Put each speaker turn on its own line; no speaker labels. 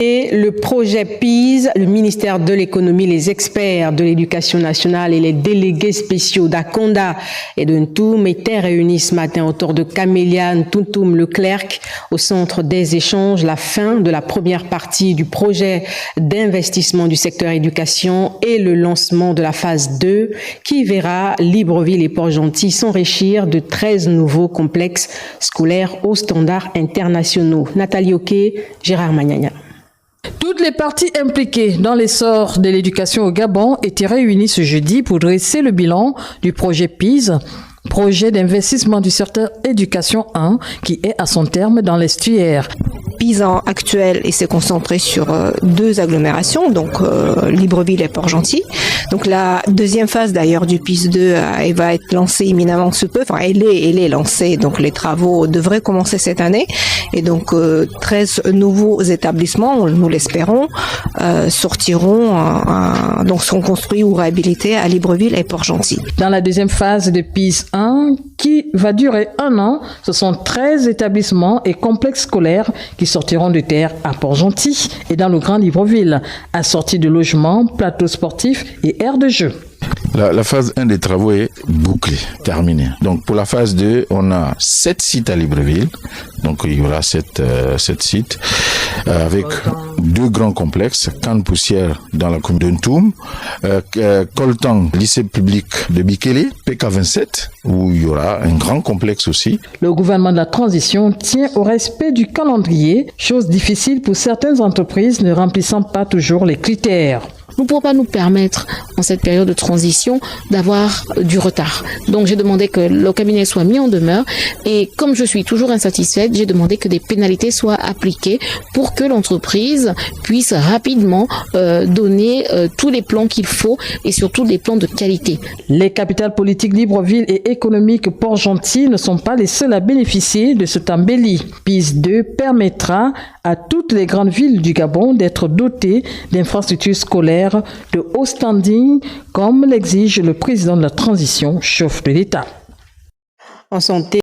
Et le projet PIS, le ministère de l'économie, les experts de l'éducation nationale et les délégués spéciaux d'Akonda et de Ntoum étaient réunis ce matin autour de Camélia Ntoum Leclerc au centre des échanges. La fin de la première partie du projet d'investissement du secteur éducation et le lancement de la phase 2 qui verra Libreville et Port-Gentil s'enrichir de 13 nouveaux complexes scolaires aux standards internationaux. Nathalie Oké, Gérard Magnagna.
Toutes les parties impliquées dans l'essor de l'éducation au Gabon étaient réunies ce jeudi pour dresser le bilan du projet PIS, projet d'investissement du secteur éducation 1, qui est à son terme dans l'estuaire.
PIS actuel et s'est concentré sur deux agglomérations, donc Libreville et Port-Gentil. Donc la deuxième phase d'ailleurs du PIS 2 elle va être lancée imminemment sous peu. Enfin, elle est lancée, donc les travaux devraient commencer cette année. Et donc 13 nouveaux établissements, nous l'espérons, seront construits ou réhabilités à Libreville et Port-Gentil.
Dans la deuxième phase de PIS 1, qui va durer 1 an, ce sont 13 établissements et complexes scolaires qui sortiront de terre à Port-Gentil et dans le Grand Libreville, assortis de logements, plateaux sportifs et aires de jeu.
La phase 1 des travaux est bouclée, terminée. Donc pour la phase 2, on a 7 sites à Libreville. Donc il y aura 7 sites avec 2 grands complexes, Cannes Poussière dans la commune de Ntoum, Coltang, lycée public de Bikele, PK27, où il y aura un grand complexe aussi.
Le gouvernement de la transition tient au respect du calendrier, chose difficile pour certaines entreprises ne remplissant pas toujours les critères.
Nous ne pouvons pas nous permettre, en cette période de transition, d'avoir du retard. Donc, j'ai demandé que le cabinet soit mis en demeure et comme je suis toujours insatisfaite, j'ai demandé que des pénalités soient appliquées pour que l'entreprise puisse rapidement donner tous les plans qu'il faut et surtout des plans de qualité.
Les capitales politiques Libreville et économiques Port-Gentil ne sont pas les seuls à bénéficier de cet embelli. PIS 2 permettra à toutes les grandes villes du Gabon d'être dotées d'infrastructures scolaires de haut standing, comme l'exige le président de la transition, chef de l'État.
En santé.